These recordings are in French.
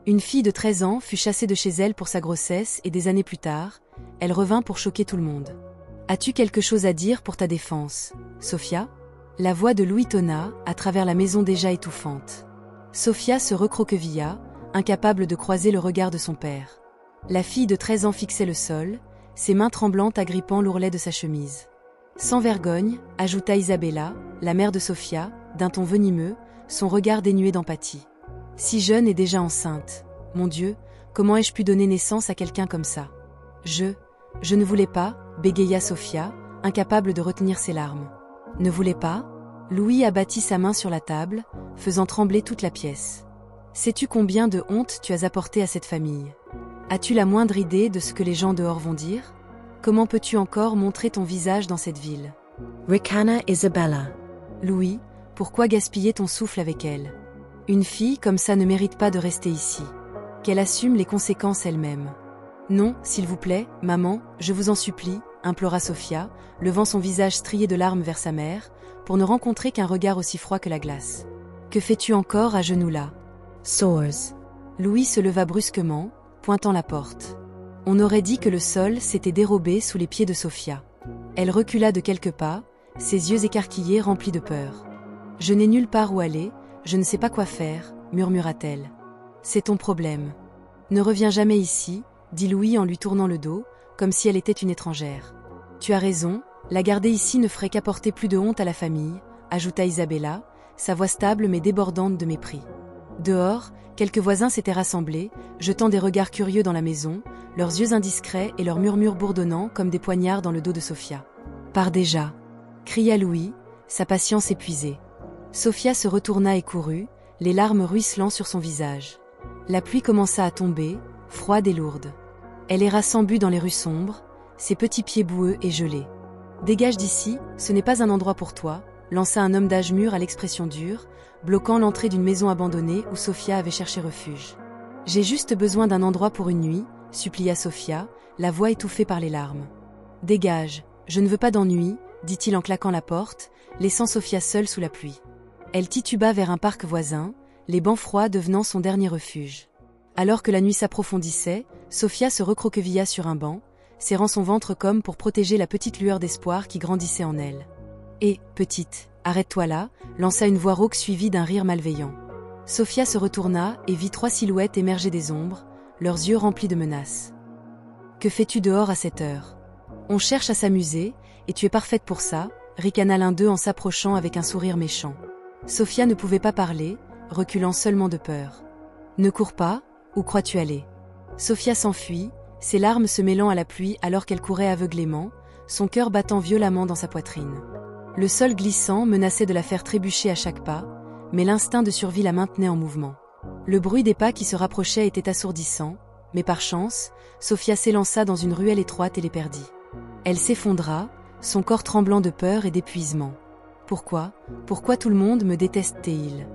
Une fille de 13 ans fut chassée de chez elle pour sa grossesse et des années plus tard, elle revint pour choquer tout le monde. As-tu quelque chose à dire pour ta défense, Sophia ? La voix de Louis tonna, à travers la maison déjà étouffante. Sophia se recroquevilla, incapable de croiser le regard de son père. La fille de 13 ans fixait le sol, ses mains tremblantes agrippant l'ourlet de sa chemise. Sans vergogne, ajouta Isabella, la mère de Sophia, d'un ton venimeux, son regard dénué d'empathie. Si jeune et déjà enceinte. Mon Dieu, comment ai-je pu donner naissance à quelqu'un comme ça ? Je ne voulais pas, bégaya Sophia, incapable de retenir ses larmes. Ne voulais pas ? Louis abattit sa main sur la table, faisant trembler toute la pièce. Sais-tu combien de honte tu as apporté à cette famille ? As-tu la moindre idée de ce que les gens dehors vont dire ? Comment peux-tu encore montrer ton visage dans cette ville ? Ricana Isabella. Louis, pourquoi gaspiller ton souffle avec elle ? Une fille comme ça ne mérite pas de rester ici. Qu'elle assume les conséquences elle-même. Non, s'il vous plaît, maman, je vous en supplie, implora Sophia, levant son visage strié de larmes vers sa mère, pour ne rencontrer qu'un regard aussi froid que la glace. Que fais-tu encore à genoux là ? Source. Louis se leva brusquement, pointant la porte. On aurait dit que le sol s'était dérobé sous les pieds de Sophia. Elle recula de quelques pas, ses yeux écarquillés remplis de peur. « Je n'ai nulle part où aller, je ne sais pas quoi faire, » murmura-t-elle. « C'est ton problème. Ne reviens jamais ici, » dit Louis en lui tournant le dos, comme si elle était une étrangère. « Tu as raison, la garder ici ne ferait qu'apporter plus de honte à la famille, » ajouta Isabella, sa voix stable mais débordante de mépris. Dehors, quelques voisins s'étaient rassemblés, jetant des regards curieux dans la maison, leurs yeux indiscrets et leurs murmures bourdonnant comme des poignards dans le dos de Sophia. « Pars déjà !» cria Louis, sa patience épuisée. Sophia se retourna et courut, les larmes ruisselant sur son visage. La pluie commença à tomber, froide et lourde. Elle erra sans but dans les rues sombres, ses petits pieds boueux et gelés. « Dégage d'ici, ce n'est pas un endroit pour toi », lança un homme d'âge mûr à l'expression dure, bloquant l'entrée d'une maison abandonnée où Sophia avait cherché refuge. « J'ai juste besoin d'un endroit pour une nuit », supplia Sophia, la voix étouffée par les larmes. « Dégage, je ne veux pas d'ennui », dit-il en claquant la porte, laissant Sophia seule sous la pluie. Elle tituba vers un parc voisin, les bancs froids devenant son dernier refuge. Alors que la nuit s'approfondissait, Sophia se recroquevilla sur un banc, serrant son ventre comme pour protéger la petite lueur d'espoir qui grandissait en elle. « Hé, petite, arrête-toi là », lança une voix rauque suivie d'un rire malveillant. Sophia se retourna et vit 3 silhouettes émerger des ombres, leurs yeux remplis de menaces. « Que fais-tu dehors à cette heure ? On cherche à s'amuser, et tu es parfaite pour ça », ricana l'un d'eux en s'approchant avec un sourire méchant. Sophia ne pouvait pas parler, reculant seulement de peur. « Ne cours pas, où crois-tu aller ? » Sophia s'enfuit, ses larmes se mêlant à la pluie alors qu'elle courait aveuglément, son cœur battant violemment dans sa poitrine. Le sol glissant menaçait de la faire trébucher à chaque pas, mais l'instinct de survie la maintenait en mouvement. Le bruit des pas qui se rapprochaient était assourdissant, mais par chance, Sophia s'élança dans une ruelle étroite et les perdit. Elle s'effondra, son corps tremblant de peur et d'épuisement. « Pourquoi tout le monde me déteste-t-il »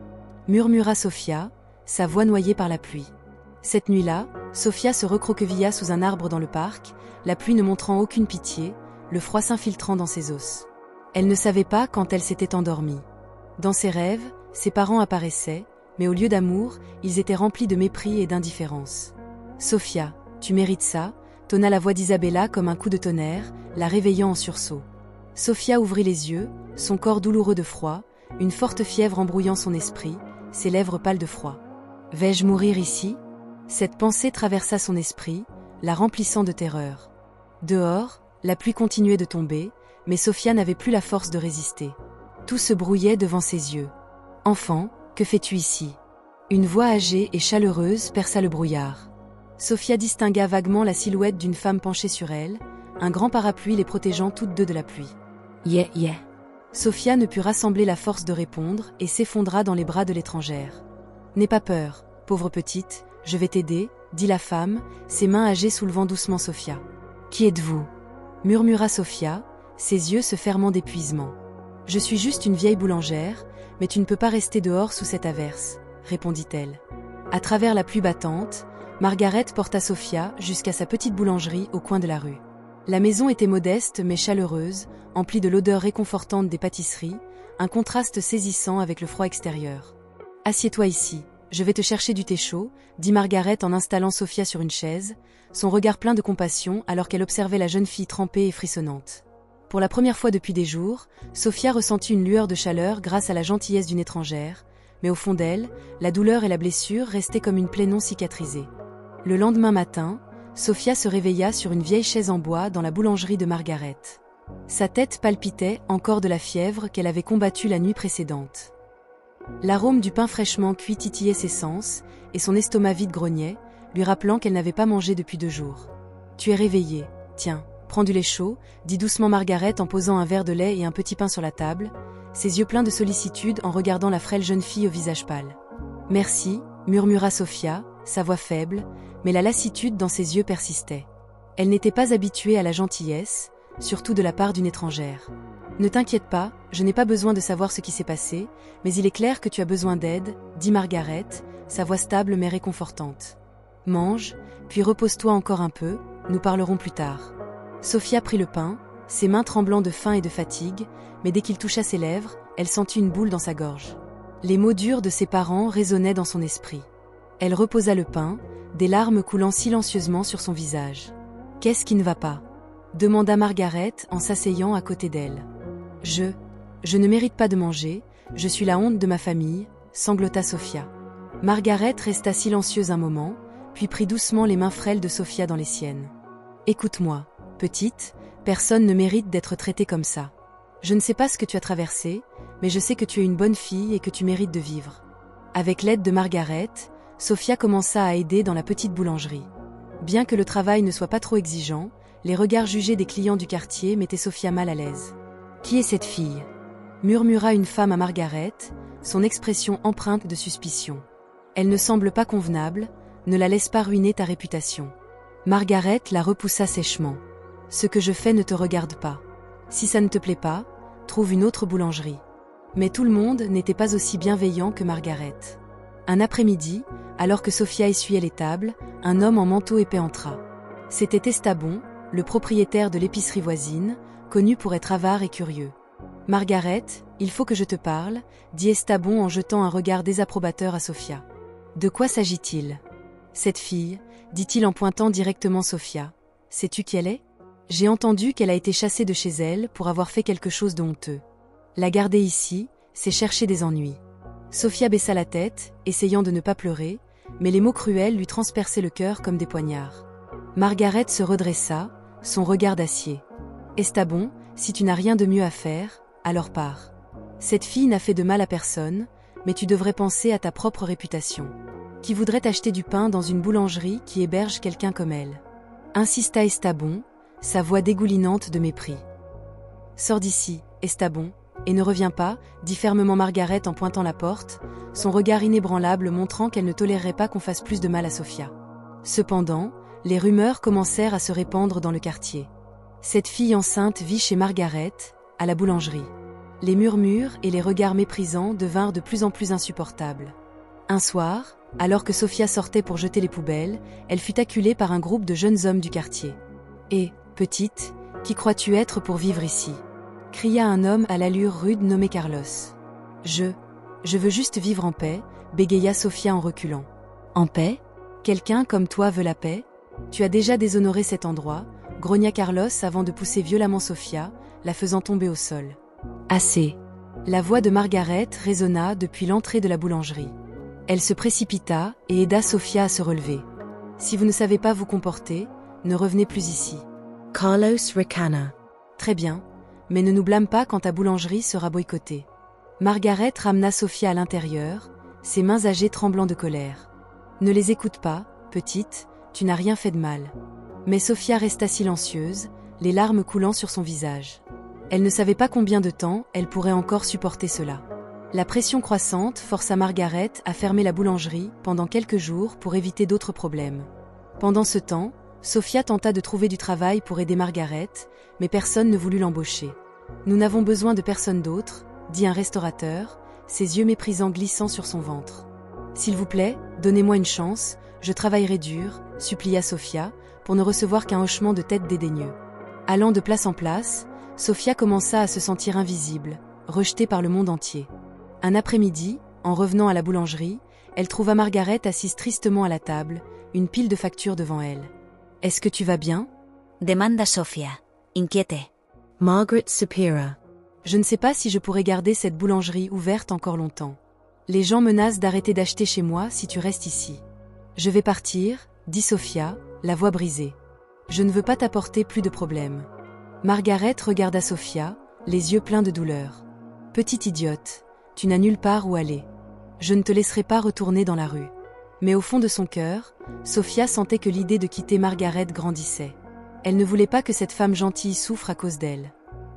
murmura Sophia, sa voix noyée par la pluie. Cette nuit-là, Sophia se recroquevilla sous un arbre dans le parc, la pluie ne montrant aucune pitié, le froid s'infiltrant dans ses os. Elle ne savait pas quand elle s'était endormie. Dans ses rêves, ses parents apparaissaient, mais au lieu d'amour, ils étaient remplis de mépris et d'indifférence. « Sophia, tu mérites ça », tonna la voix d'Isabella comme un coup de tonnerre, la réveillant en sursaut. Sophia ouvrit les yeux, son corps douloureux de froid, une forte fièvre embrouillant son esprit, ses lèvres pâles de froid. « Vais-je mourir ici ?» Cette pensée traversa son esprit, la remplissant de terreur. Dehors, la pluie continuait de tomber, mais Sophia n'avait plus la force de résister. Tout se brouillait devant ses yeux. « Enfant, que fais-tu ici ?» Une voix âgée et chaleureuse perça le brouillard. Sophia distingua vaguement la silhouette d'une femme penchée sur elle, un grand parapluie les protégeant toutes deux de la pluie. « Yeah. » Sophia ne put rassembler la force de répondre et s'effondra dans les bras de l'étrangère. « N'aie pas peur, pauvre petite, je vais t'aider, » dit la femme, ses mains âgées soulevant doucement Sophia. « Qui êtes-vous » murmura Sophia, ses yeux se fermant d'épuisement. « Je suis juste une vieille boulangère, mais tu ne peux pas rester dehors sous cette averse, » répondit-elle. À travers la pluie battante, Margaret porta Sophia jusqu'à sa petite boulangerie au coin de la rue. La maison était modeste mais chaleureuse, emplie de l'odeur réconfortante des pâtisseries, un contraste saisissant avec le froid extérieur. « Assieds-toi ici, » Je vais te chercher du thé chaud, dit Margaret en installant Sophia sur une chaise, son regard plein de compassion alors qu'elle observait la jeune fille trempée et frissonnante. Pour la première fois depuis des jours, Sophia ressentit une lueur de chaleur grâce à la gentillesse d'une étrangère, mais au fond d'elle, la douleur et la blessure restaient comme une plaie non cicatrisée. Le lendemain matin, Sophia se réveilla sur une vieille chaise en bois dans la boulangerie de Margaret. Sa tête palpitait encore de la fièvre qu'elle avait combattue la nuit précédente. L'arôme du pain fraîchement cuit titillait ses sens, et son estomac vide grognait, lui rappelant qu'elle n'avait pas mangé depuis 2 jours. « Tu es réveillée. Tiens, prends du lait chaud, » dit doucement Margaret en posant un verre de lait et un petit pain sur la table, ses yeux pleins de sollicitude en regardant la frêle jeune fille au visage pâle. « Merci, » murmura Sophia, sa voix faible, mais la lassitude dans ses yeux persistait. Elle n'était pas habituée à la gentillesse, surtout de la part d'une étrangère. « Ne t'inquiète pas, je n'ai pas besoin de savoir ce qui s'est passé, mais il est clair que tu as besoin d'aide, » dit Margaret, sa voix stable mais réconfortante. « Mange, puis repose-toi encore un peu, nous parlerons plus tard. » Sophia prit le pain, ses mains tremblant de faim et de fatigue, mais dès qu'il toucha ses lèvres, elle sentit une boule dans sa gorge. Les mots durs de ses parents résonnaient dans son esprit. Elle reposa le pain, des larmes coulant silencieusement sur son visage. « Qu'est-ce qui ne va pas ?» demanda Margaret en s'asseyant à côté d'elle. « Je ne mérite pas de manger, je suis la honte de ma famille, » sanglota Sophia. Margaret resta silencieuse un moment, puis prit doucement les mains frêles de Sophia dans les siennes. « Écoute-moi, petite, personne ne mérite d'être traitée comme ça. Je ne sais pas ce que tu as traversé, mais je sais que tu es une bonne fille et que tu mérites de vivre. » Avec l'aide de Margaret, Sophia commença à aider dans la petite boulangerie. Bien que le travail ne soit pas trop exigeant, les regards jugés des clients du quartier mettaient Sophia mal à l'aise. « Qui est cette fille ?» murmura une femme à Margaret, son expression empreinte de suspicion. « Elle ne semble pas convenable, ne la laisse pas ruiner ta réputation. » Margaret la repoussa sèchement. « Ce que je fais ne te regarde pas. Si ça ne te plaît pas, trouve une autre boulangerie. » Mais tout le monde n'était pas aussi bienveillant que Margaret. Un après-midi, alors que Sophia essuyait les tables, un homme en manteau épais entra. C'était Estabon, le propriétaire de l'épicerie voisine, connu pour être avare et curieux. « Margaret, il faut que je te parle, » dit Estabon en jetant un regard désapprobateur à Sophia. « De quoi s'agit-il » ? « Cette fille, » dit-il en pointant directement Sophia. « Sais-tu qui elle est ? J'ai entendu qu'elle a été chassée de chez elle pour avoir fait quelque chose de honteux. La garder ici, c'est chercher des ennuis. » Sophia baissa la tête, essayant de ne pas pleurer, mais les mots cruels lui transperçaient le cœur comme des poignards. Margaret se redressa, son regard d'acier. « Estabon, si tu n'as rien de mieux à faire, alors pars. Cette fille n'a fait de mal à personne, mais tu devrais penser à ta propre réputation. Qui voudrait acheter du pain dans une boulangerie qui héberge quelqu'un comme elle ?» insista Estabon, sa voix dégoulinante de mépris. « Sors d'ici, Estabon, et ne reviens pas, » dit fermement Margaret en pointant la porte, son regard inébranlable montrant qu'elle ne tolérerait pas qu'on fasse plus de mal à Sophia. Cependant, les rumeurs commencèrent à se répandre dans le quartier. Cette fille enceinte vit chez Margaret, à la boulangerie. Les murmures et les regards méprisants devinrent de plus en plus insupportables. Un soir, alors que Sophia sortait pour jeter les poubelles, elle fut acculée par un groupe de jeunes hommes du quartier. « Hé, petite, qui crois-tu être pour vivre ici ?» cria un homme à l'allure rude nommé Carlos. « Je veux juste vivre en paix, » bégaya Sophia en reculant. « En paix ? Quelqu'un comme toi veut la paix ? Tu as déjà déshonoré cet endroit, » grogna Carlos avant de pousser violemment Sophia, la faisant tomber au sol. « Assez !» La voix de Margaret résonna depuis l'entrée de la boulangerie. Elle se précipita et aida Sophia à se relever. « Si vous ne savez pas vous comporter, ne revenez plus ici. » Carlos Ricana. « Très bien, mais ne nous blâme pas quand ta boulangerie sera boycottée. » Margaret ramena Sophia à l'intérieur, ses mains âgées tremblant de colère. « Ne les écoute pas, petite, tu n'as rien fait de mal. » Mais Sophia resta silencieuse, les larmes coulant sur son visage. Elle ne savait pas combien de temps elle pourrait encore supporter cela. La pression croissante força Margaret à fermer la boulangerie pendant quelques jours pour éviter d'autres problèmes. Pendant ce temps, Sophia tenta de trouver du travail pour aider Margaret, mais personne ne voulut l'embaucher. « Nous n'avons besoin de personne d'autre, » dit un restaurateur, ses yeux méprisants glissant sur son ventre. « S'il vous plaît, donnez-moi une chance, je travaillerai dur, » supplia Sophia, pour ne recevoir qu'un hochement de tête dédaigneux. Allant de place en place, Sophia commença à se sentir invisible, rejetée par le monde entier. Un après-midi, en revenant à la boulangerie, Elle trouva Margaret assise tristement à la table, une pile de factures devant elle. « Est-ce que tu vas bien ?» demanda Sofia, inquiete. Margaret Sapira. Je ne sais pas si je pourrais garder cette boulangerie ouverte encore longtemps. Les gens menacent d'arrêter d'acheter chez moi si tu restes ici. Je vais partir, dit Sofia, la voix brisée. Je ne veux pas t'apporter plus de problèmes. Margaret regarda Sofia, les yeux pleins de douleur. Petite idiote, tu n'as nulle part où aller. Je ne te laisserai pas retourner dans la rue. Mais au fond de son cœur, Sofia sentait que l'idée de quitter Margaret grandissait. Elle ne voulait pas que cette femme gentille souffre à cause d'elle.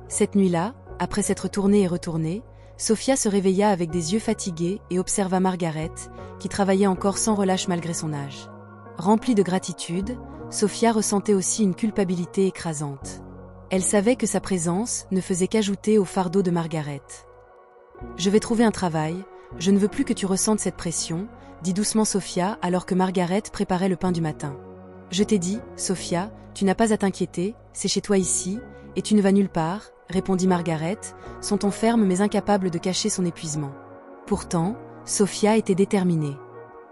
Cette nuit-là, après s'être tournée et retournée, Sofia se réveilla avec des yeux fatigués et observa Margaret, qui travaillait encore sans relâche malgré son âge. Remplie de gratitude, Sofia ressentait aussi une culpabilité écrasante. Elle savait que sa présence ne faisait qu'ajouter au fardeau de Margaret. « Je vais trouver un travail, je ne veux plus que tu ressentes cette pression », dit doucement Sofia alors que Margaret préparait le pain du matin. « Je t'ai dit, Sofia, tu n'as pas à t'inquiéter, c'est chez toi ici, et tu ne vas nulle part, » répondit Margaret, son ton ferme mais incapable de cacher son épuisement. Pourtant, Sofia était déterminée.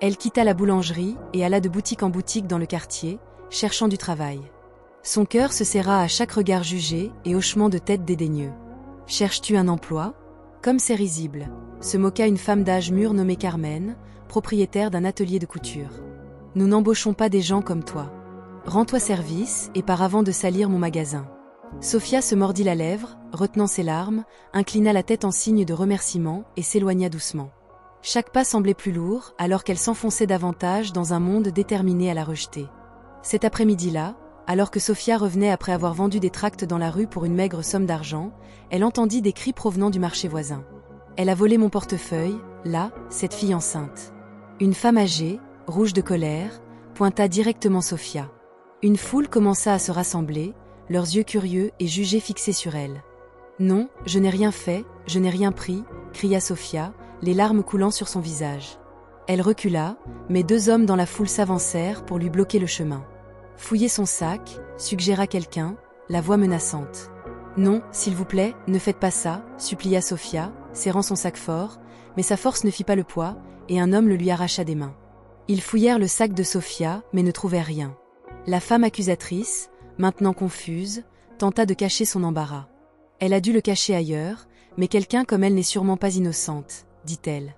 Elle quitta la boulangerie et alla de boutique en boutique dans le quartier, cherchant du travail. Son cœur se serra à chaque regard jugé et hochement de tête dédaigneux. « Cherches-tu un emploi ?» Comme c'est risible, se moqua une femme d'âge mûr nommée Carmen, propriétaire d'un atelier de couture. « Nous n'embauchons pas des gens comme toi. Rends-toi service et pars avant de salir mon magasin. » Sofia se mordit la lèvre, retenant ses larmes, inclina la tête en signe de remerciement et s'éloigna doucement. Chaque pas semblait plus lourd alors qu'elle s'enfonçait davantage dans un monde déterminé à la rejeter. Cet après-midi-là, alors que Sofia revenait après avoir vendu des tracts dans la rue pour une maigre somme d'argent, elle entendit des cris provenant du marché voisin. « Elle a volé mon portefeuille, là, cette fille enceinte. » Une femme âgée, rouge de colère, pointa directement Sofia. Une foule commença à se rassembler, leurs yeux curieux et jugés fixés sur elle. « Non, je n'ai rien fait, je n'ai rien pris », cria Sofia, les larmes coulant sur son visage. Elle recula, mais deux hommes dans la foule s'avancèrent pour lui bloquer le chemin. « Fouillez son sac », suggéra quelqu'un, la voix menaçante. « Non, s'il vous plaît, ne faites pas ça », supplia Sofia, serrant son sac fort, mais sa force ne fit pas le poids, et un homme le lui arracha des mains. Ils fouillèrent le sac de Sofia, mais ne trouvèrent rien. La femme accusatrice, maintenant confuse, tenta de cacher son embarras. Elle a dû le cacher ailleurs, mais quelqu'un comme elle n'est sûrement pas innocente, dit-elle.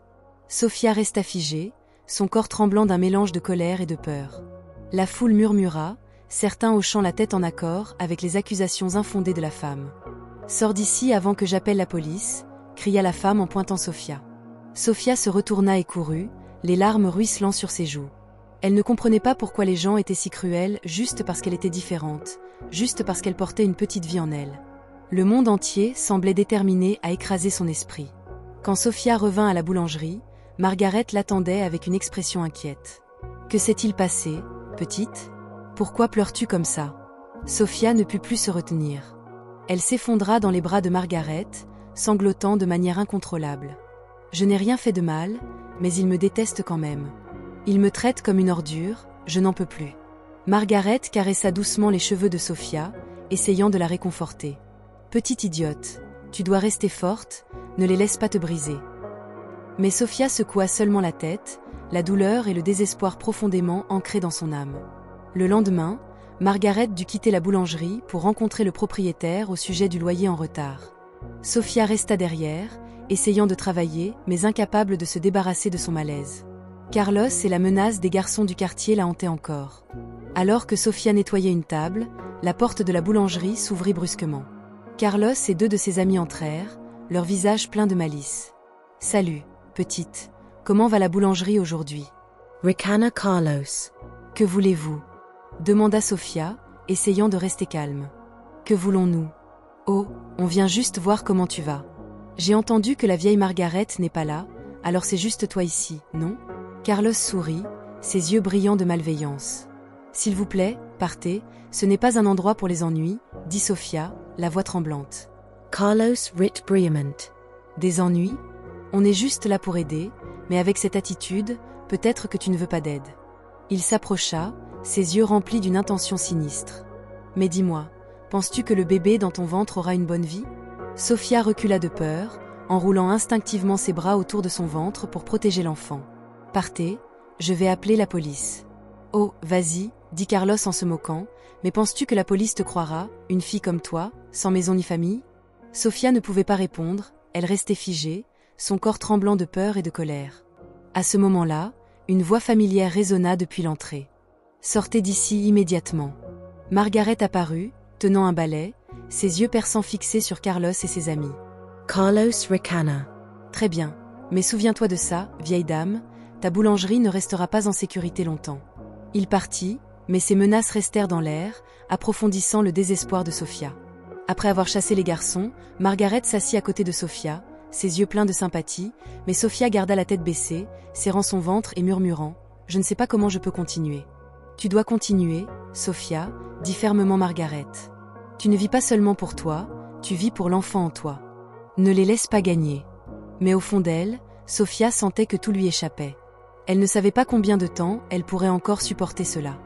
Sofia resta figée, son corps tremblant d'un mélange de colère et de peur. La foule murmura, certains hochant la tête en accord avec les accusations infondées de la femme. « Sors d'ici avant que j'appelle la police », cria la femme en pointant Sofia. Sofia se retourna et courut, les larmes ruisselant sur ses joues. Elle ne comprenait pas pourquoi les gens étaient si cruels juste parce qu'elle était différente, juste parce qu'elle portait une petite vie en elle. Le monde entier semblait déterminé à écraser son esprit. Quand Sofia revint à la boulangerie, Margaret l'attendait avec une expression inquiète. « Que s'est-il passé, petite ? Pourquoi pleures-tu comme ça ?» Sofia ne put plus se retenir. Elle s'effondra dans les bras de Margaret, sanglotant de manière incontrôlable. « Je n'ai rien fait de mal, mais il me déteste quand même. Il me traite comme une ordure, je n'en peux plus. » Margaret caressa doucement les cheveux de Sofia, essayant de la réconforter. « Petite idiote, tu dois rester forte, ne les laisse pas te briser. » Mais Sofia secoua seulement la tête, la douleur et le désespoir profondément ancrés dans son âme. Le lendemain, Margaret dut quitter la boulangerie pour rencontrer le propriétaire au sujet du loyer en retard. Sofia resta derrière, essayant de travailler, mais incapable de se débarrasser de son malaise. Carlos et la menace des garçons du quartier la hantaient encore. Alors que Sofia nettoyait une table, la porte de la boulangerie s'ouvrit brusquement. Carlos et deux de ses amis entrèrent, leurs visages pleins de malice. « Salut, petite. Comment va la boulangerie aujourd'hui ?» Ricana Carlos. « Que voulez-vous » demanda Sofia, essayant de rester calme. « Que voulons-nous ?»« Oh, on vient juste voir comment tu vas. J'ai entendu que la vieille Margaret n'est pas là, alors c'est juste toi ici, non ?» Carlos sourit, ses yeux brillants de malveillance. « S'il vous plaît, partez, ce n'est pas un endroit pour les ennuis, » dit Sofia, la voix tremblante. Carlos rit bruyamment. « Des ennuis ? On est juste là pour aider, mais avec cette attitude, peut-être que tu ne veux pas d'aide. » Il s'approcha, ses yeux remplis d'une intention sinistre. « Mais dis-moi, penses-tu que le bébé dans ton ventre aura une bonne vie ?» Sofia recula de peur, enroulant instinctivement ses bras autour de son ventre pour protéger l'enfant. « Partez, je vais appeler la police. Oh, vas-y, dit Carlos en se moquant, mais penses-tu que la police te croira, une fille comme toi, sans maison ni famille? Sofia ne pouvait pas répondre, elle restait figée, son corps tremblant de peur et de colère. À ce moment-là, une voix familière résonna depuis l'entrée. Sortez d'ici immédiatement. Margaret apparut, tenant un balai, ses yeux perçants fixés sur Carlos et ses amis. Carlos Ricana. Très bien, mais souviens-toi de ça, vieille dame, ta boulangerie ne restera pas en sécurité longtemps. Il partit, mais ses menaces restèrent dans l'air, approfondissant le désespoir de Sofia. Après avoir chassé les garçons, Margaret s'assit à côté de Sofia, ses yeux pleins de sympathie, mais Sofia garda la tête baissée, serrant son ventre et murmurant « Je ne sais pas comment je peux continuer. » Tu dois continuer, Sofia, dit fermement Margaret. Tu ne vis pas seulement pour toi, tu vis pour l'enfant en toi. Ne les laisse pas gagner. Mais au fond d'elle, Sofia sentait que tout lui échappait. Elle ne savait pas combien de temps elle pourrait encore supporter cela.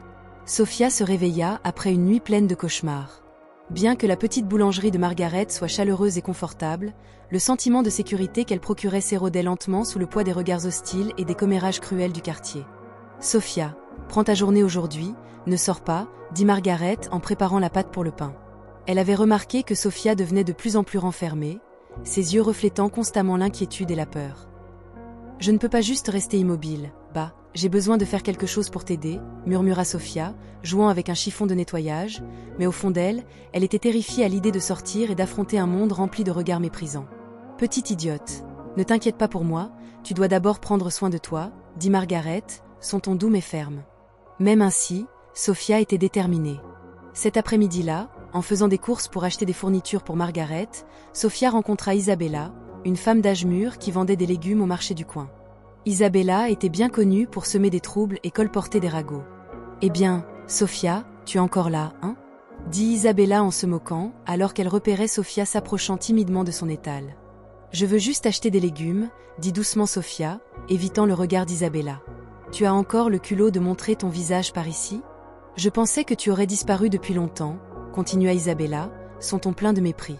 Sofia se réveilla après une nuit pleine de cauchemars. Bien que la petite boulangerie de Margaret soit chaleureuse et confortable, le sentiment de sécurité qu'elle procurait s'érodait lentement sous le poids des regards hostiles et des commérages cruels du quartier. « Sofia, prends ta journée aujourd'hui, ne sors pas, dit Margaret en préparant la pâte pour le pain. Elle avait remarqué que Sofia devenait de plus en plus renfermée, ses yeux reflétant constamment l'inquiétude et la peur. « Je ne peux pas juste rester immobile, bah, j'ai besoin de faire quelque chose pour t'aider, murmura Sofia, jouant avec un chiffon de nettoyage, mais au fond d'elle, elle était terrifiée à l'idée de sortir et d'affronter un monde rempli de regards méprisants. « Petite idiote, ne t'inquiète pas pour moi, tu dois d'abord prendre soin de toi, dit Margaret, son ton doux mais ferme. Même ainsi, Sofia était déterminée. Cet après-midi-là, en faisant des courses pour acheter des fournitures pour Margaret, Sofia rencontra Isabella, une femme d'âge mûr qui vendait des légumes au marché du coin. Isabella était bien connue pour semer des troubles et colporter des ragots. « Eh bien, Sofia, tu es encore là, hein ?» dit Isabella en se moquant, alors qu'elle repérait Sofia s'approchant timidement de son étal. « Je veux juste acheter des légumes, dit doucement Sofia, évitant le regard d'Isabella. « Tu as encore le culot de montrer ton visage par ici ? Je pensais que tu aurais disparu depuis longtemps, » continua Isabella, son ton plein de mépris.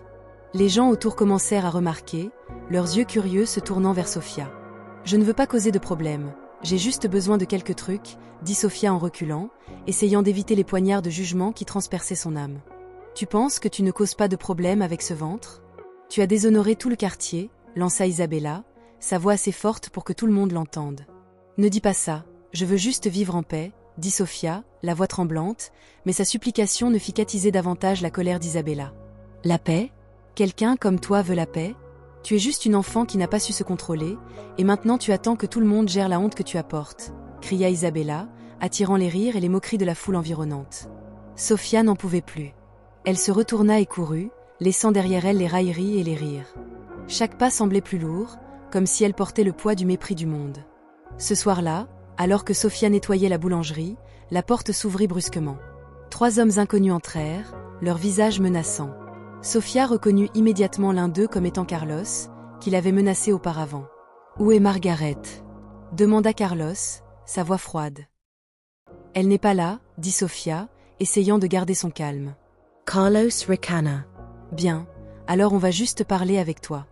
Les gens autour commencèrent à remarquer, leurs yeux curieux se tournant vers Sofia. « Je ne veux pas causer de problème, j'ai juste besoin de quelques trucs, » dit Sofia en reculant, essayant d'éviter les poignards de jugement qui transperçaient son âme. « Tu penses que tu ne causes pas de problème avec ce ventre ? Tu as déshonoré tout le quartier, » lança Isabella, sa voix assez forte pour que tout le monde l'entende. « Ne dis pas ça, je veux juste vivre en paix, » dit Sofia, la voix tremblante, mais sa supplication ne fit qu'attiser davantage la colère d'Isabella. « La paix ? Quelqu'un comme toi veut la paix ? Tu es juste une enfant qui n'a pas su se contrôler, et maintenant tu attends que tout le monde gère la honte que tu apportes, » cria Isabella, attirant les rires et les moqueries de la foule environnante. Sofia n'en pouvait plus. Elle se retourna et courut, laissant derrière elle les railleries et les rires. Chaque pas semblait plus lourd, comme si elle portait le poids du mépris du monde. Ce soir-là, alors que Sofia nettoyait la boulangerie, la porte s'ouvrit brusquement. 3 hommes inconnus entrèrent, leurs visages menaçants. Sofia reconnut immédiatement l'un d'eux comme étant Carlos, qui l'avait menacé auparavant. « Où est Margaret ?» demanda Carlos, sa voix froide. « Elle n'est pas là, » dit Sofia, essayant de garder son calme. Carlos Ricana. « Bien, alors on va juste parler avec toi. »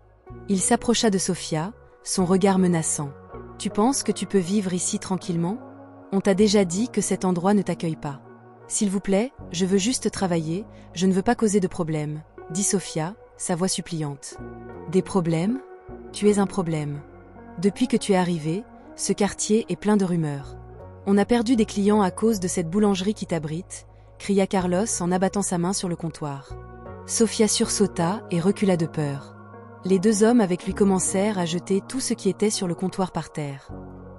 Il s'approcha de Sofia, son regard menaçant. « Tu penses que tu peux vivre ici tranquillement ? On t'a déjà dit que cet endroit ne t'accueille pas. S'il vous plaît, je veux juste travailler, je ne veux pas causer de problème, » dit Sofia, sa voix suppliante. « Des problèmes ? Tu es un problème. Depuis que tu es arrivé, ce quartier est plein de rumeurs. On a perdu des clients à cause de cette boulangerie qui t'abrite, » cria Carlos en abattant sa main sur le comptoir. Sofia sursauta et recula de peur. Les 2 hommes avec lui commencèrent à jeter tout ce qui était sur le comptoir par terre.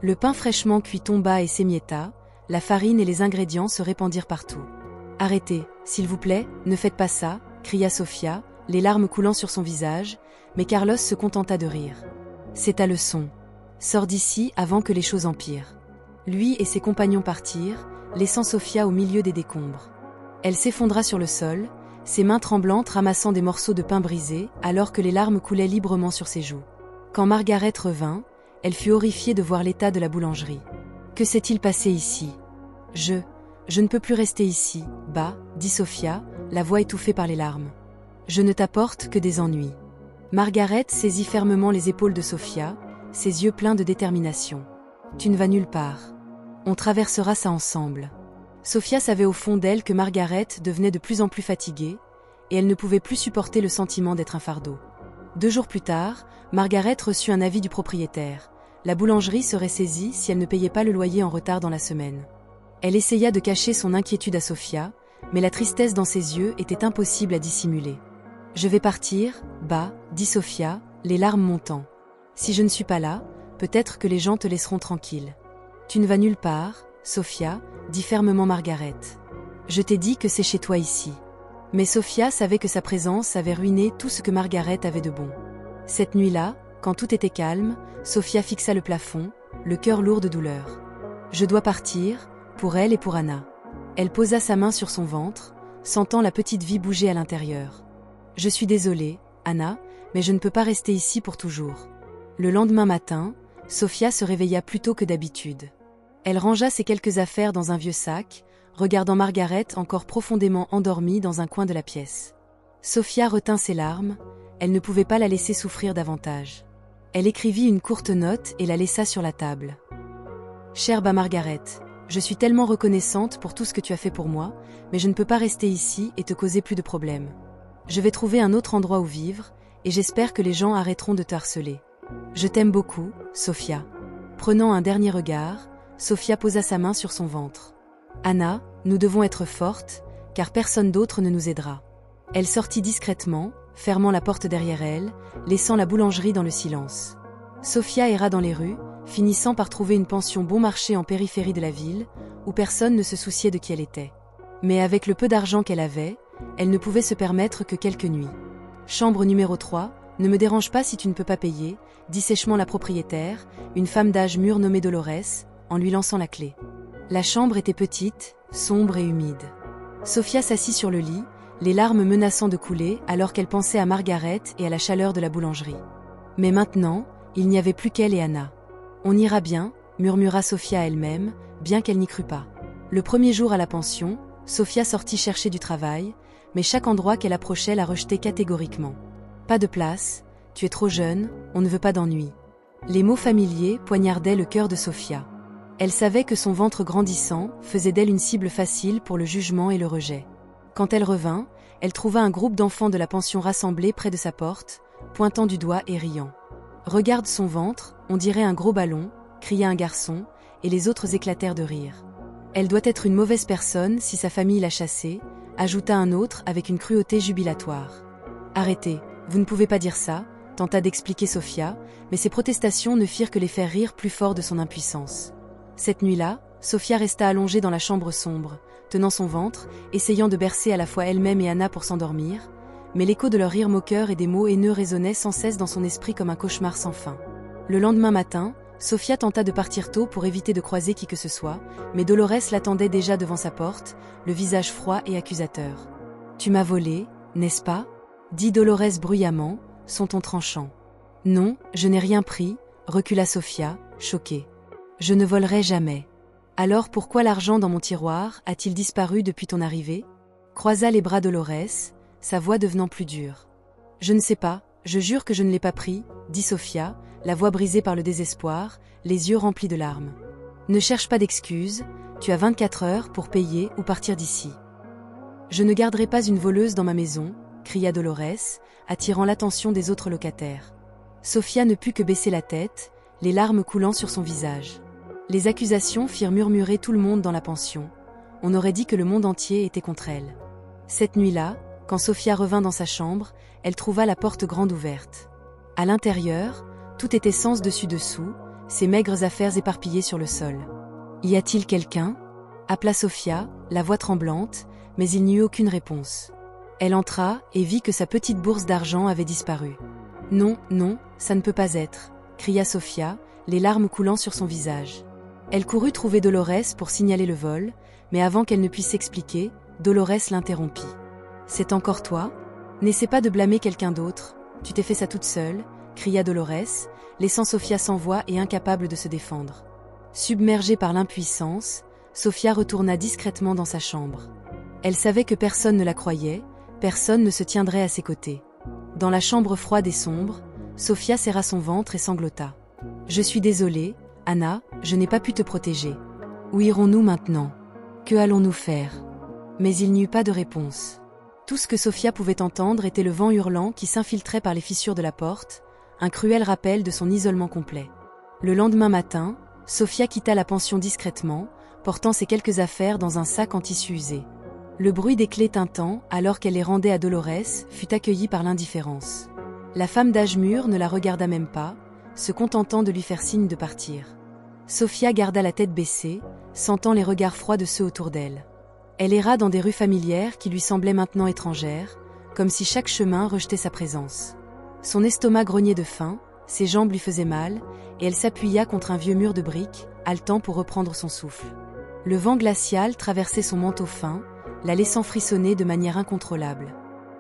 Le pain fraîchement cuit tomba et s'émietta, la farine et les ingrédients se répandirent partout. « Arrêtez, s'il vous plaît, ne faites pas ça !» cria Sofia, les larmes coulant sur son visage, mais Carlos se contenta de rire. « C'est ta leçon. Sors d'ici avant que les choses empirent. » Lui et ses compagnons partirent, laissant Sofia au milieu des décombres. Elle s'effondra sur le sol, ses mains tremblantes ramassant des morceaux de pain brisés, alors que les larmes coulaient librement sur ses joues. Quand Margaret revint, elle fut horrifiée de voir l'état de la boulangerie. « Que s'est-il passé ici ? Je ne peux plus rester ici, bah, » dit Sofia, la voix étouffée par les larmes. « Je ne t'apporte que des ennuis. » Margaret saisit fermement les épaules de Sofia, ses yeux pleins de détermination. « Tu ne vas nulle part. On traversera ça ensemble. Sophia savait au fond d'elle que Margaret devenait de plus en plus fatiguée, et elle ne pouvait plus supporter le sentiment d'être un fardeau. 2 jours plus tard, Margaret reçut un avis du propriétaire. La boulangerie serait saisie si elle ne payait pas le loyer en retard dans la semaine. Elle essaya de cacher son inquiétude à Sophia, mais la tristesse dans ses yeux était impossible à dissimuler. « Je vais partir, bah, dit Sophia, les larmes montant. Si je ne suis pas là, peut-être que les gens te laisseront tranquille. Tu ne vas nulle part, Sophia, dit fermement Margaret. Je t'ai dit que c'est chez toi ici. Mais Sophia savait que sa présence avait ruiné tout ce que Margaret avait de bon. Cette nuit-là, quand tout était calme, Sophia fixa le plafond, le cœur lourd de douleur. Je dois partir, pour elle et pour Anna. Elle posa sa main sur son ventre, sentant la petite vie bouger à l'intérieur. Je suis désolée, Anna, mais je ne peux pas rester ici pour toujours. Le lendemain matin, Sophia se réveilla plus tôt que d'habitude. Elle rangea ses quelques affaires dans un vieux sac, regardant Margaret encore profondément endormie dans un coin de la pièce. Sophia retint ses larmes, elle ne pouvait pas la laisser souffrir davantage. Elle écrivit une courte note et la laissa sur la table. « Chère Margaret, je suis tellement reconnaissante pour tout ce que tu as fait pour moi, mais je ne peux pas rester ici et te causer plus de problèmes. Je vais trouver un autre endroit où vivre, et j'espère que les gens arrêteront de te harceler. Je t'aime beaucoup, Sophia. » Prenant un dernier regard, Sophia posa sa main sur son ventre. « Anna, nous devons être fortes, car personne d'autre ne nous aidera. » Elle sortit discrètement, fermant la porte derrière elle, laissant la boulangerie dans le silence. Sophia erra dans les rues, finissant par trouver une pension bon marché en périphérie de la ville, où personne ne se souciait de qui elle était. Mais avec le peu d'argent qu'elle avait, elle ne pouvait se permettre que quelques nuits. « Chambre numéro 3, ne me dérange pas si tu ne peux pas payer, » dit sèchement la propriétaire, une femme d'âge mûr nommée Dolores, en lui lançant la clé. La chambre était petite, sombre et humide. Sophia s'assit sur le lit, les larmes menaçant de couler alors qu'elle pensait à Margaret et à la chaleur de la boulangerie. Mais maintenant, il n'y avait plus qu'elle et Anna. « On ira bien, » murmura Sophia à elle-même, bien qu'elle n'y crût pas. Le premier jour à la pension, Sophia sortit chercher du travail, mais chaque endroit qu'elle approchait la rejetait catégoriquement. « Pas de place, tu es trop jeune, on ne veut pas d'ennui. » Les mots familiers poignardaient le cœur de Sophia. Elle savait que son ventre grandissant faisait d'elle une cible facile pour le jugement et le rejet. Quand elle revint, elle trouva un groupe d'enfants de la pension rassemblés près de sa porte, pointant du doigt et riant. « Regarde son ventre, on dirait un gros ballon », cria un garçon, et les autres éclatèrent de rire. « Elle doit être une mauvaise personne si sa famille l'a chassée », ajouta un autre avec une cruauté jubilatoire. « Arrêtez, vous ne pouvez pas dire ça », tenta d'expliquer Sophia, mais ses protestations ne firent que les faire rire plus fort de son impuissance. Cette nuit-là, Sophia resta allongée dans la chambre sombre, tenant son ventre, essayant de bercer à la fois elle-même et Anna pour s'endormir, mais l'écho de leurs rires moqueurs et des mots haineux résonnait sans cesse dans son esprit comme un cauchemar sans fin. Le lendemain matin, Sophia tenta de partir tôt pour éviter de croiser qui que ce soit, mais Dolores l'attendait déjà devant sa porte, le visage froid et accusateur. « Tu m'as volé, n'est-ce pas ?» dit Dolores bruyamment, son ton tranchant. « Non, je n'ai rien pris, » recula Sophia, choquée. « Je ne volerai jamais. » « Alors pourquoi l'argent dans mon tiroir a-t-il disparu depuis ton arrivée ?» croisa les bras Dolores, sa voix devenant plus dure. « Je ne sais pas, je jure que je ne l'ai pas pris, » dit Sophia, la voix brisée par le désespoir, les yeux remplis de larmes. « Ne cherche pas d'excuses, tu as 24 heures pour payer ou partir d'ici. »« Je ne garderai pas une voleuse dans ma maison, » cria Dolores, attirant l'attention des autres locataires. Sophia ne put que baisser la tête, les larmes coulant sur son visage. Les accusations firent murmurer tout le monde dans la pension. On aurait dit que le monde entier était contre elle. Cette nuit-là, quand Sophia revint dans sa chambre, elle trouva la porte grande ouverte. À l'intérieur, tout était sens dessus-dessous, ses maigres affaires éparpillées sur le sol. « Y a-t-il quelqu'un » appela Sophia, la voix tremblante, mais il n'y eut aucune réponse. Elle entra et vit que sa petite bourse d'argent avait disparu. « Non, non, ça ne peut pas être » cria Sophia, les larmes coulant sur son visage. Elle courut trouver Dolores pour signaler le vol, mais avant qu'elle ne puisse s'expliquer, Dolores l'interrompit. « C'est encore toi ? N'essaie pas de blâmer quelqu'un d'autre, tu t'es fait ça toute seule » cria Dolores, laissant Sophia sans voix et incapable de se défendre. Submergée par l'impuissance, Sophia retourna discrètement dans sa chambre. Elle savait que personne ne la croyait, personne ne se tiendrait à ses côtés. Dans la chambre froide et sombre, Sophia serra son ventre et sanglota. « Je suis désolée, Anna, je n'ai pas pu te protéger. Où irons-nous maintenant? Que allons-nous faire? Mais il n'y eut pas de réponse. Tout ce que Sophia pouvait entendre était le vent hurlant qui s'infiltrait par les fissures de la porte, un cruel rappel de son isolement complet. Le lendemain matin, Sophia quitta la pension discrètement, portant ses quelques affaires dans un sac en tissu usé. Le bruit des clés tintant, alors qu'elle les rendait à Dolores, fut accueilli par l'indifférence. La femme d'âge mûr ne la regarda même pas, se contentant de lui faire signe de partir. Sophia garda la tête baissée, sentant les regards froids de ceux autour d'elle. Elle erra dans des rues familières qui lui semblaient maintenant étrangères, comme si chaque chemin rejetait sa présence. Son estomac grognait de faim, ses jambes lui faisaient mal, et elle s'appuya contre un vieux mur de briques, haletant pour reprendre son souffle. Le vent glacial traversait son manteau fin, la laissant frissonner de manière incontrôlable.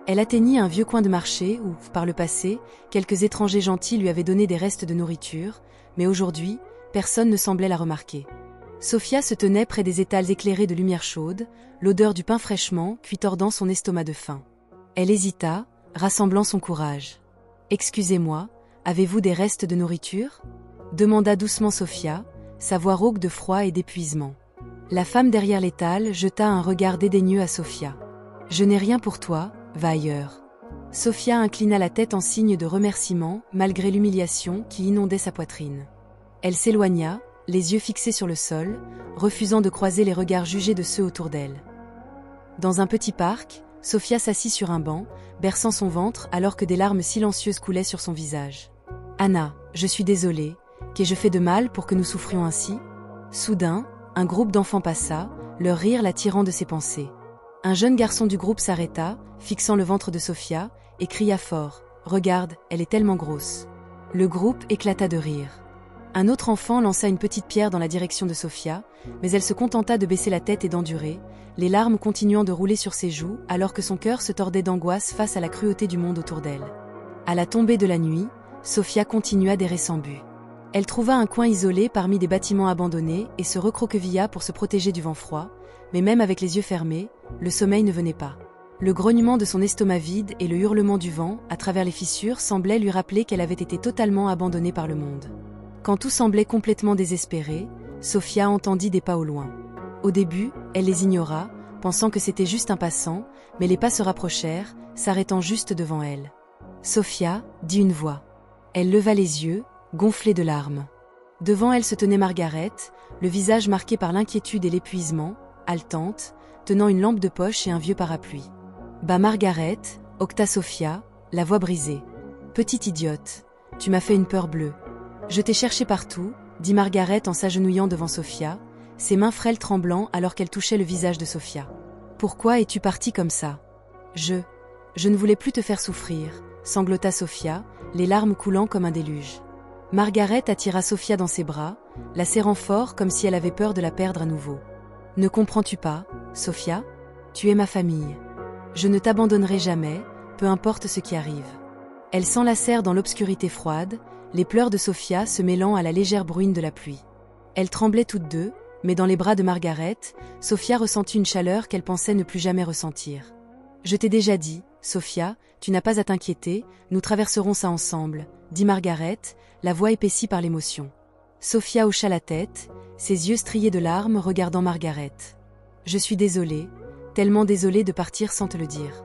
Elle atteignit un vieux coin de marché où, par le passé, quelques étrangers gentils lui avaient donné des restes de nourriture, mais aujourd'hui, personne ne semblait la remarquer. Sophia se tenait près des étals éclairés de lumière chaude, l'odeur du pain fraîchement cuit tordant son estomac de faim. Elle hésita, rassemblant son courage. « Excusez-moi, avez-vous des restes de nourriture ?» demanda doucement Sophia, sa voix rauque de froid et d'épuisement. La femme derrière l'étal jeta un regard dédaigneux à Sophia. « Je n'ai rien pour toi, va ailleurs. » Sophia inclina la tête en signe de remerciement, malgré l'humiliation qui inondait sa poitrine. Elle s'éloigna, les yeux fixés sur le sol, refusant de croiser les regards jugés de ceux autour d'elle. Dans un petit parc, Sophia s'assit sur un banc, berçant son ventre alors que des larmes silencieuses coulaient sur son visage. « Anna, je suis désolée, qu'ai-je fait de mal pour que nous souffrions ainsi ?» Soudain, un groupe d'enfants passa, leur rire la tirant de ses pensées. Un jeune garçon du groupe s'arrêta, fixant le ventre de Sophia, et cria fort « Regarde, elle est tellement grosse !» Le groupe éclata de rire. Un autre enfant lança une petite pierre dans la direction de Sophia, mais elle se contenta de baisser la tête et d'endurer, les larmes continuant de rouler sur ses joues alors que son cœur se tordait d'angoisse face à la cruauté du monde autour d'elle. À la tombée de la nuit, Sophia continua d'errer sans but. Elle trouva un coin isolé parmi des bâtiments abandonnés et se recroquevilla pour se protéger du vent froid, mais même avec les yeux fermés, le sommeil ne venait pas. Le grognement de son estomac vide et le hurlement du vent, à travers les fissures, semblaient lui rappeler qu'elle avait été totalement abandonnée par le monde. Quand tout semblait complètement désespéré, Sophia entendit des pas au loin. Au début, elle les ignora, pensant que c'était juste un passant, mais les pas se rapprochèrent, s'arrêtant juste devant elle. « Sophia » dit une voix. Elle leva les yeux, gonflée de larmes. Devant elle se tenait Margaret, le visage marqué par l'inquiétude et l'épuisement, haletante, tenant une lampe de poche et un vieux parapluie. « Bah Margaret » octa Sophia, la voix brisée. « Petite idiote, tu m'as fait une peur bleue. » « Je t'ai cherché partout, » dit Margaret en s'agenouillant devant Sophia, ses mains frêles tremblant alors qu'elle touchait le visage de Sophia. « Pourquoi es-tu partie comme ça ?»« Je ne voulais plus te faire souffrir, » sanglota Sophia, les larmes coulant comme un déluge. Margaret attira Sophia dans ses bras, la serrant fort comme si elle avait peur de la perdre à nouveau. « Ne comprends-tu pas, Sophia? Tu es ma famille. Je ne t'abandonnerai jamais, peu importe ce qui arrive. » Elles s'enlacèrent dans l'obscurité froide, les pleurs de Sophia se mêlant à la légère bruine de la pluie. Elles tremblaient toutes deux, mais dans les bras de Margaret, Sophia ressentit une chaleur qu'elle pensait ne plus jamais ressentir. « Je t'ai déjà dit, Sophia, tu n'as pas à t'inquiéter, nous traverserons ça ensemble, » dit Margaret, la voix épaissie par l'émotion. Sophia hocha la tête, ses yeux striés de larmes regardant Margaret. « Je suis désolée, tellement désolée de partir sans te le dire.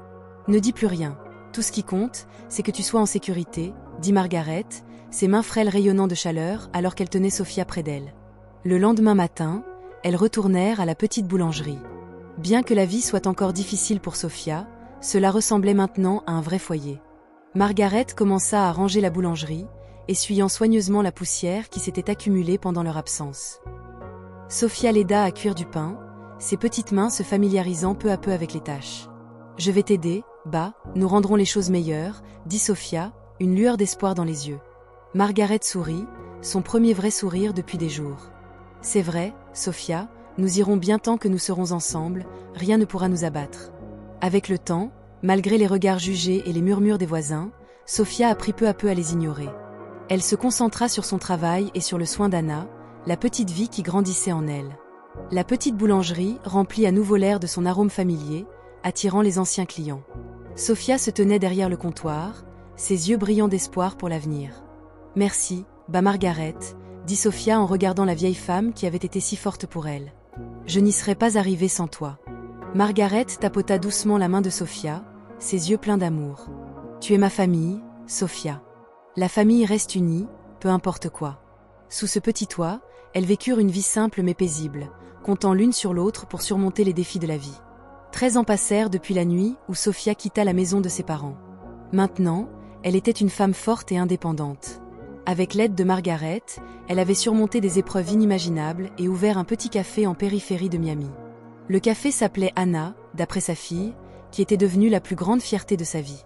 Ne dis plus rien, tout ce qui compte, c'est que tu sois en sécurité, » dit Margaret, ses mains frêles rayonnant de chaleur alors qu'elle tenait Sophia près d'elle. Le lendemain matin, elles retournèrent à la petite boulangerie. Bien que la vie soit encore difficile pour Sophia, cela ressemblait maintenant à un vrai foyer. Margaret commença à ranger la boulangerie, essuyant soigneusement la poussière qui s'était accumulée pendant leur absence. Sophia l'aida à cuire du pain, ses petites mains se familiarisant peu à peu avec les tâches. « Je vais t'aider, bah, nous rendrons les choses meilleures, » dit Sophia, une lueur d'espoir dans les yeux. Margaret sourit, son premier vrai sourire depuis des jours. « C'est vrai, Sophia, nous irons bien tant que nous serons ensemble, rien ne pourra nous abattre. » Avec le temps, malgré les regards jugés et les murmures des voisins, Sophia apprit peu à peu à les ignorer. Elle se concentra sur son travail et sur le soin d'Anna, la petite vie qui grandissait en elle. La petite boulangerie remplit à nouveau l'air de son arôme familier, attirant les anciens clients. Sophia se tenait derrière le comptoir, ses yeux brillants d'espoir pour l'avenir. « Merci, bah Margaret, dit Sofia en regardant la vieille femme qui avait été si forte pour elle. Je n'y serais pas arrivée sans toi. Margaret tapota doucement la main de Sofia, ses yeux pleins d'amour. Tu es ma famille, Sofia. La famille reste unie, peu importe quoi. Sous ce petit toit, elles vécurent une vie simple mais paisible, comptant l'une sur l'autre pour surmonter les défis de la vie. 13 ans passèrent depuis la nuit où Sofia quitta la maison de ses parents. Maintenant, elle était une femme forte et indépendante. Avec l'aide de Margaret, elle avait surmonté des épreuves inimaginables et ouvert un petit café en périphérie de Miami. Le café s'appelait Anna, d'après sa fille, qui était devenue la plus grande fierté de sa vie.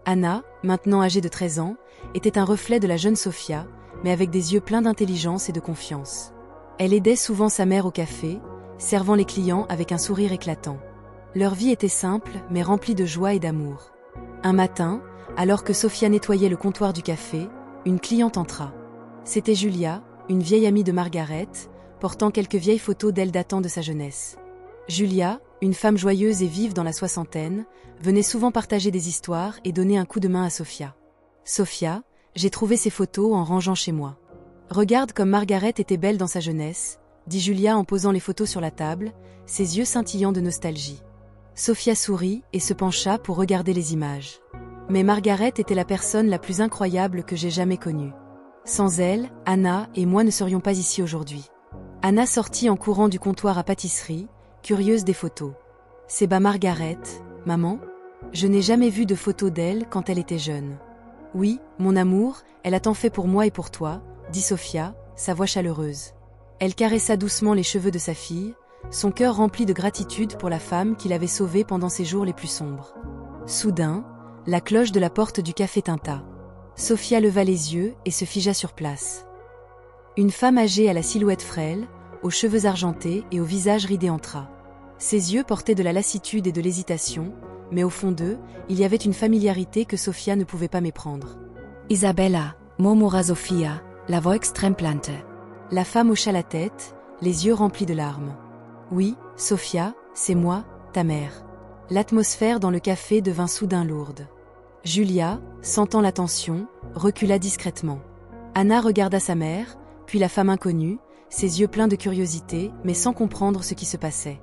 Anna, maintenant âgée de 13 ans, était un reflet de la jeune Sofia, mais avec des yeux pleins d'intelligence et de confiance. Elle aidait souvent sa mère au café, servant les clients avec un sourire éclatant. Leur vie était simple, mais remplie de joie et d'amour. Un matin, alors que Sofia nettoyait le comptoir du café, une cliente entra. C'était Julia, une vieille amie de Margaret, portant quelques vieilles photos d'elle datant de sa jeunesse. Julia, une femme joyeuse et vive dans la soixantaine, venait souvent partager des histoires et donner un coup de main à Sofia. « Sofia, j'ai trouvé ces photos en rangeant chez moi. Regarde comme Margaret était belle dans sa jeunesse, » dit Julia en posant les photos sur la table, ses yeux scintillants de nostalgie. Sofia sourit et se pencha pour regarder les images. Mais Margaret était la personne la plus incroyable que j'ai jamais connue. Sans elle, Anna et moi ne serions pas ici aujourd'hui. Anna sortit en courant du comptoir à pâtisserie, curieuse des photos. « C'est Margaret, maman ? Je n'ai jamais vu de photos d'elle quand elle était jeune. » « Oui, mon amour, elle a tant fait pour moi et pour toi, » dit Sofia, sa voix chaleureuse. Elle caressa doucement les cheveux de sa fille, son cœur rempli de gratitude pour la femme qui l'avait sauvée pendant ses jours les plus sombres. Soudain, la cloche de la porte du café tinta. Sofia leva les yeux et se figea sur place. Une femme âgée à la silhouette frêle, aux cheveux argentés et au visage ridé entra. Ses yeux portaient de la lassitude et de l'hésitation, mais au fond d'eux, il y avait une familiarité que Sofia ne pouvait pas méprendre. « Isabella, murmura Sofia, la voix tremblante. » La femme hocha la tête, les yeux remplis de larmes. « Oui, Sofia, c'est moi, ta mère. » L'atmosphère dans le café devint soudain lourde. Julia, sentant la tension, recula discrètement. Anna regarda sa mère, puis la femme inconnue, ses yeux pleins de curiosité, mais sans comprendre ce qui se passait.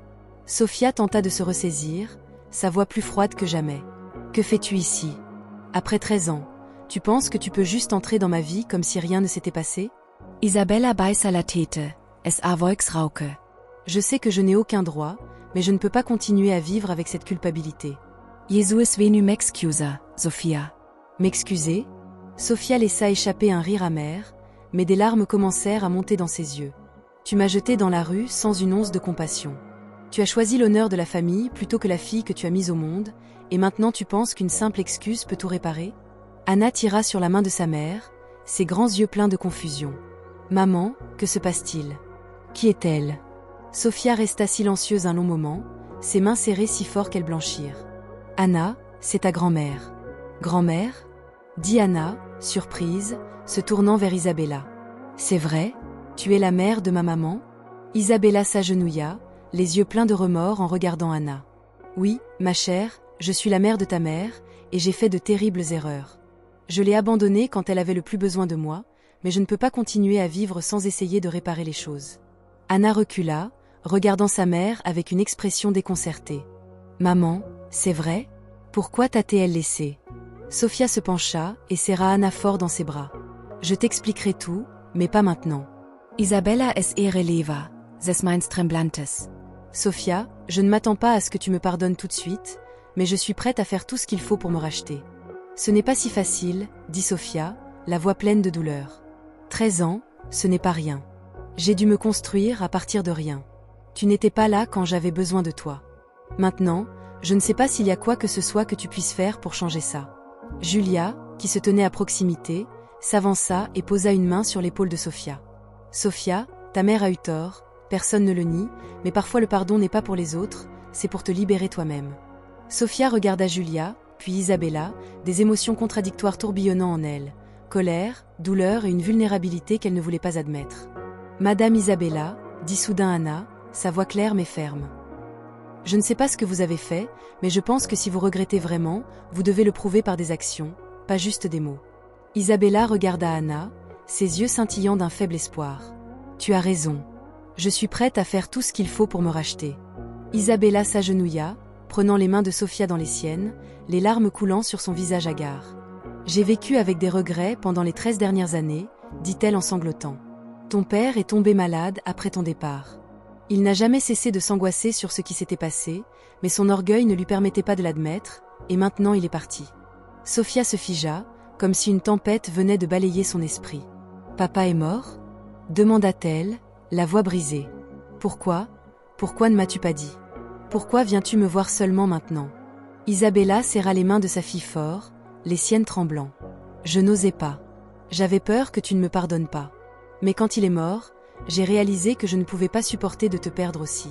Sofia tenta de se ressaisir, sa voix plus froide que jamais. « Que fais-tu ici? Après 13 ans, tu penses que tu peux juste entrer dans ma vie comme si rien ne s'était passé? » Isabella beißa la tête, es Volksrauke. Je sais que je n'ai aucun droit, mais je ne peux pas continuer à vivre avec cette culpabilité. Jesus venu m'excusa, Sofia. M'excuser? Sofia laissa échapper un rire amer, mais des larmes commencèrent à monter dans ses yeux. Tu m'as jeté dans la rue sans une once de compassion. Tu as choisi l'honneur de la famille plutôt que la fille que tu as mise au monde, et maintenant tu penses qu'une simple excuse peut tout réparer? Anna tira sur la main de sa mère, ses grands yeux pleins de confusion. Maman, que se passe-t-il? Qui est-elle? Sofia resta silencieuse un long moment, ses mains serrées si fort qu'elles blanchirent. Anna, c'est ta grand-mère. Grand-mère? Dit Anna, surprise, se tournant vers Isabella. C'est vrai? Tu es la mère de ma maman? Isabella s'agenouilla, les yeux pleins de remords en regardant Anna. Oui, ma chère, je suis la mère de ta mère, et j'ai fait de terribles erreurs. Je l'ai abandonnée quand elle avait le plus besoin de moi, mais je ne peux pas continuer à vivre sans essayer de réparer les choses. Anna recula, regardant sa mère avec une expression déconcertée. Maman, c'est vrai? Pourquoi t'a-t-elle laissée? Sofia se pencha et serra Anna fort dans ses bras. Je t'expliquerai tout, mais pas maintenant. Isabella es ihre leva, ses mains tremblantes. Sofia, je ne m'attends pas à ce que tu me pardonnes tout de suite, mais je suis prête à faire tout ce qu'il faut pour me racheter. Ce n'est pas si facile, dit Sofia, la voix pleine de douleur. 13 ans, ce n'est pas rien. J'ai dû me construire à partir de rien. Tu n'étais pas là quand j'avais besoin de toi. Maintenant, je ne sais pas s'il y a quoi que ce soit que tu puisses faire pour changer ça. Julia, qui se tenait à proximité, s'avança et posa une main sur l'épaule de Sofia. Sofia, ta mère a eu tort, personne ne le nie, mais parfois le pardon n'est pas pour les autres, c'est pour te libérer toi-même. Sofia regarda Julia, puis Isabella, des émotions contradictoires tourbillonnant en elle, colère, douleur et une vulnérabilité qu'elle ne voulait pas admettre. Madame Isabella, dit soudain Anna, sa voix claire mais ferme. Je ne sais pas ce que vous avez fait, mais je pense que si vous regrettez vraiment, vous devez le prouver par des actions, pas juste des mots. Isabella regarda Anna, ses yeux scintillant d'un faible espoir. Tu as raison. Je suis prête à faire tout ce qu'il faut pour me racheter. Isabella s'agenouilla, prenant les mains de Sofia dans les siennes, les larmes coulant sur son visage hagard. J'ai vécu avec des regrets pendant les 13 dernières années, dit-elle en sanglotant. Ton père est tombé malade après ton départ. Il n'a jamais cessé de s'angoisser sur ce qui s'était passé, mais son orgueil ne lui permettait pas de l'admettre, et maintenant il est parti. Sofia se figea, comme si une tempête venait de balayer son esprit. Papa est mort ? Demanda-t-elle, la voix brisée. Pourquoi ne m'as-tu pas dit ? Pourquoi viens-tu me voir seulement maintenant ? Isabella serra les mains de sa fille fort, les siennes tremblant. Je n'osais pas. J'avais peur que tu ne me pardonnes pas. Mais quand il est mort, j'ai réalisé que je ne pouvais pas supporter de te perdre aussi.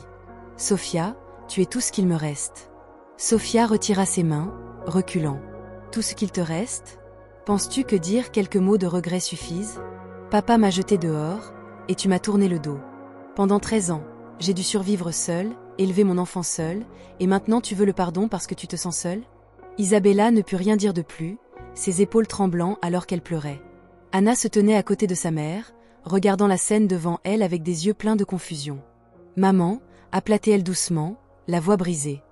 Sofia, tu es tout ce qu'il me reste. Sofia retira ses mains, reculant. Tout ce qu'il te reste ? Penses-tu que dire quelques mots de regret suffisent ? Papa m'a jeté dehors, et tu m'as tourné le dos. Pendant 13 ans, j'ai dû survivre seule, élever mon enfant seule, et maintenant tu veux le pardon parce que tu te sens seule ? Isabella ne put rien dire de plus, ses épaules tremblant alors qu'elle pleurait. Anna se tenait à côté de sa mère, regardant la scène devant elle avec des yeux pleins de confusion. « Maman » appela-t-elle doucement, la voix brisée.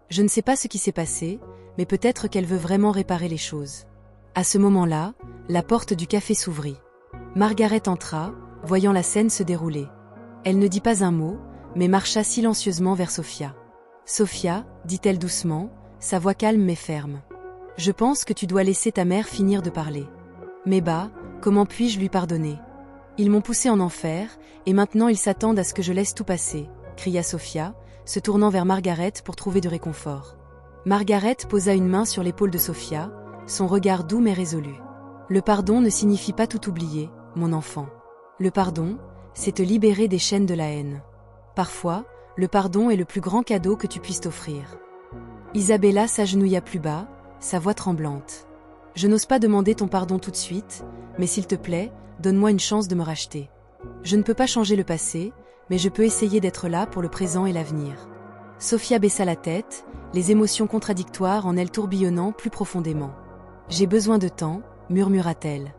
Je ne sais pas ce qui s'est passé, mais peut-être qu'elle veut vraiment réparer les choses. À ce moment-là, la porte du café s'ouvrit. Margaret entra, voyant la scène se dérouler. Elle ne dit pas un mot, mais marcha silencieusement vers Sofia. « Sofia » dit-elle doucement, sa voix calme mais ferme. « Je pense que tu dois laisser ta mère finir de parler. » « Mais bah, comment puis-je lui pardonner ? Ils m'ont poussé en enfer, et maintenant ils s'attendent à ce que je laisse tout passer, » cria Sofia, se tournant vers Margaret pour trouver du réconfort. Margaret posa une main sur l'épaule de Sofia, son regard doux mais résolu. « Le pardon ne signifie pas tout oublier, mon enfant. Le pardon, c'est te libérer des chaînes de la haine. Parfois, le pardon est le plus grand cadeau que tu puisses t'offrir. » Isabella s'agenouilla plus bas, sa voix tremblante. « Je n'ose pas demander ton pardon tout de suite, mais s'il te plaît, donne-moi une chance de me racheter. Je ne peux pas changer le passé, mais je peux essayer d'être là pour le présent et l'avenir. » Sofia baissa la tête, les émotions contradictoires en elle tourbillonnant plus profondément. « J'ai besoin de temps, » murmura-t-elle.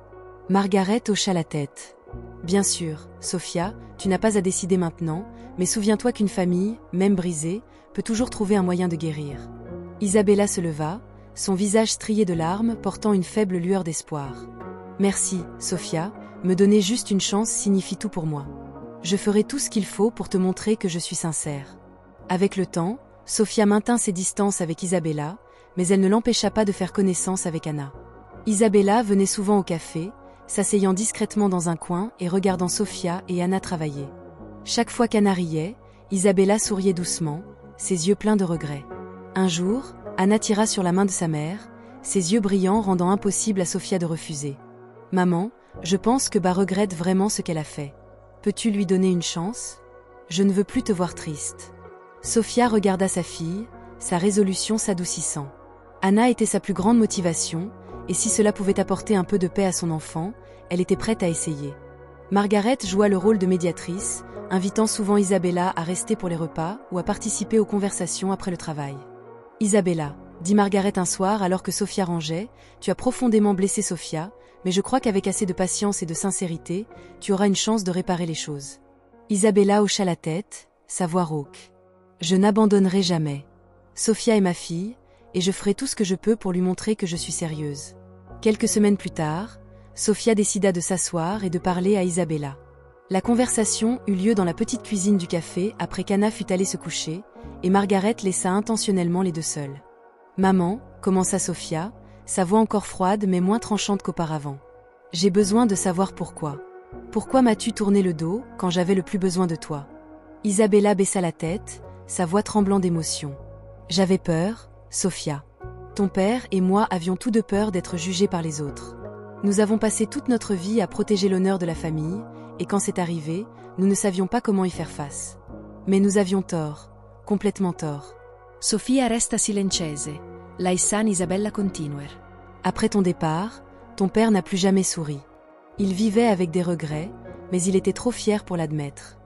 Margaret hocha la tête. « Bien sûr, Sofia, tu n'as pas à décider maintenant, mais souviens-toi qu'une famille, même brisée, peut toujours trouver un moyen de guérir. » Isabella se leva, son visage strié de larmes portant une faible lueur d'espoir. « Merci, Sofia, me donner juste une chance signifie tout pour moi. Je ferai tout ce qu'il faut pour te montrer que je suis sincère. » Avec le temps, Sofia maintint ses distances avec Isabella, mais elle ne l'empêcha pas de faire connaissance avec Anna. Isabella venait souvent au café, s'asseyant discrètement dans un coin et regardant Sofia et Anna travailler. Chaque fois qu'Anna riait, Isabella souriait doucement, ses yeux pleins de regret. Un jour, Anna tira sur la main de sa mère, ses yeux brillants rendant impossible à Sofia de refuser. « Maman, je pense que Bah regrette vraiment ce qu'elle a fait. Peux-tu lui donner une chance ? Je ne veux plus te voir triste. » Sofia regarda sa fille, sa résolution s'adoucissant. Anna était sa plus grande motivation, et si cela pouvait apporter un peu de paix à son enfant, elle était prête à essayer. Margaret joua le rôle de médiatrice, invitant souvent Isabella à rester pour les repas ou à participer aux conversations après le travail. « Isabella, » dit Margaret un soir alors que Sofia rangeait, « tu as profondément blessé Sofia, mais je crois qu'avec assez de patience et de sincérité, tu auras une chance de réparer les choses. » Isabella hocha la tête, sa voix rauque. « Je n'abandonnerai jamais. Sofia est ma fille, et je ferai tout ce que je peux pour lui montrer que je suis sérieuse. » Quelques semaines plus tard, Sofia décida de s'asseoir et de parler à Isabella. La conversation eut lieu dans la petite cuisine du café après qu'Anna fut allée se coucher, et Margaret laissa intentionnellement les deux seuls. « Maman, » commença Sofia, sa voix encore froide mais moins tranchante qu'auparavant. « J'ai besoin de savoir pourquoi. Pourquoi m'as-tu tourné le dos quand j'avais le plus besoin de toi ?» Isabella baissa la tête, sa voix tremblant d'émotion. « J'avais peur, Sofia. Ton père et moi avions tous deux peur d'être jugés par les autres. Nous avons passé toute notre vie à protéger l'honneur de la famille, et quand c'est arrivé, nous ne savions pas comment y faire face. Mais nous avions tort, complètement tort. » Sofia resta silencieuse. Laissan Isabella continuer. « Après ton départ, ton père n'a plus jamais souri. Il vivait avec des regrets, mais il était trop fier pour l'admettre.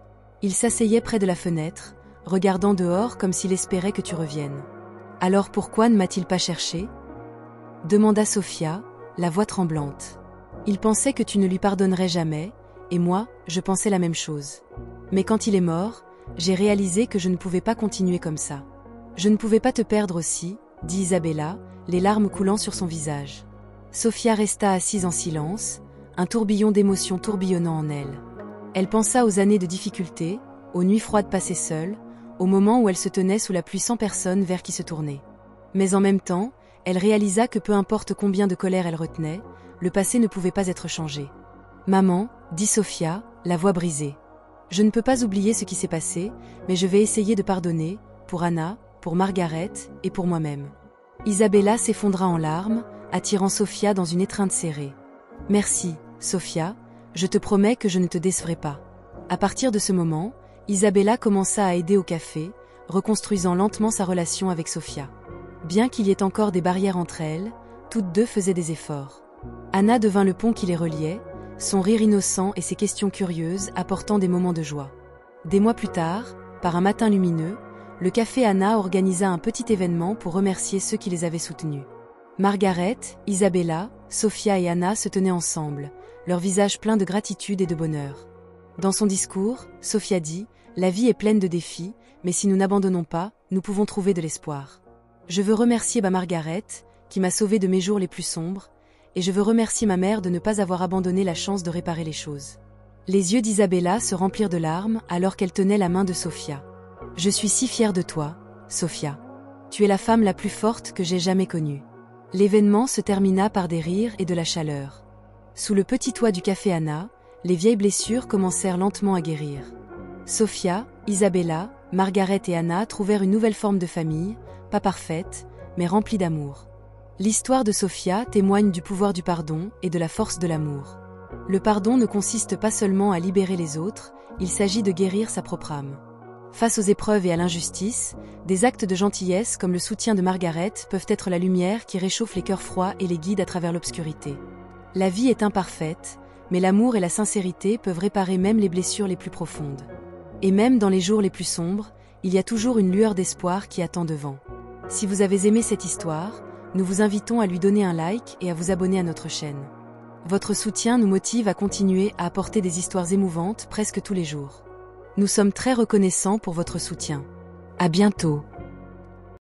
Il s'asseyait près de la fenêtre, regardant dehors comme s'il espérait que tu reviennes. Alors pourquoi ne m'a-t-il pas cherché ?» demanda Sofia, la voix tremblante. Il pensait que tu ne lui pardonnerais jamais, et moi, je pensais la même chose. Mais quand il est mort, j'ai réalisé que je ne pouvais pas continuer comme ça. Je ne pouvais pas te perdre aussi, dit Isabella, les larmes coulant sur son visage. Sofia resta assise en silence, un tourbillon d'émotions tourbillonnant en elle. Elle pensa aux années de difficultés, aux nuits froides passées seule, au moment où elle se tenait sous la pluie sans personne vers qui se tourner. Mais en même temps, elle réalisa que peu importe combien de colère elle retenait, le passé ne pouvait pas être changé. « Maman, » dit Sofia, la voix brisée. « Je ne peux pas oublier ce qui s'est passé, mais je vais essayer de pardonner, pour Anna, pour Margaret et pour moi-même. » Isabella s'effondra en larmes, attirant Sofia dans une étreinte serrée. « Merci, Sofia, je te promets que je ne te décevrai pas. » À partir de ce moment, Isabella commença à aider au café, reconstruisant lentement sa relation avec Sofia. Bien qu'il y ait encore des barrières entre elles, toutes deux faisaient des efforts. Anna devint le pont qui les reliait, son rire innocent et ses questions curieuses apportant des moments de joie. Des mois plus tard, par un matin lumineux, le café Anna organisa un petit événement pour remercier ceux qui les avaient soutenus. Margaret, Isabella, Sofia et Anna se tenaient ensemble, leurs visages pleins de gratitude et de bonheur. Dans son discours, Sofia dit « La vie est pleine de défis, mais si nous n'abandonnons pas, nous pouvons trouver de l'espoir. Je veux remercier Margaret, qui m'a sauvée de mes jours les plus sombres, et je veux remercier ma mère de ne pas avoir abandonné la chance de réparer les choses. » Les yeux d'Isabella se remplirent de larmes alors qu'elle tenait la main de Sofia. « Je suis si fière de toi, Sofia. Tu es la femme la plus forte que j'ai jamais connue. » L'événement se termina par des rires et de la chaleur. Sous le petit toit du café Anna, les vieilles blessures commencèrent lentement à guérir. Sofia, Isabella, Margaret et Anna trouvèrent une nouvelle forme de famille, pas parfaite, mais remplie d'amour. L'histoire de Sofia témoigne du pouvoir du pardon et de la force de l'amour. Le pardon ne consiste pas seulement à libérer les autres, il s'agit de guérir sa propre âme. Face aux épreuves et à l'injustice, des actes de gentillesse comme le soutien de Margaret peuvent être la lumière qui réchauffe les cœurs froids et les guide à travers l'obscurité. La vie est imparfaite, mais l'amour et la sincérité peuvent réparer même les blessures les plus profondes. Et même dans les jours les plus sombres, il y a toujours une lueur d'espoir qui attend devant. Si vous avez aimé cette histoire, nous vous invitons à lui donner un like et à vous abonner à notre chaîne. Votre soutien nous motive à continuer à apporter des histoires émouvantes presque tous les jours. Nous sommes très reconnaissants pour votre soutien. À bientôt.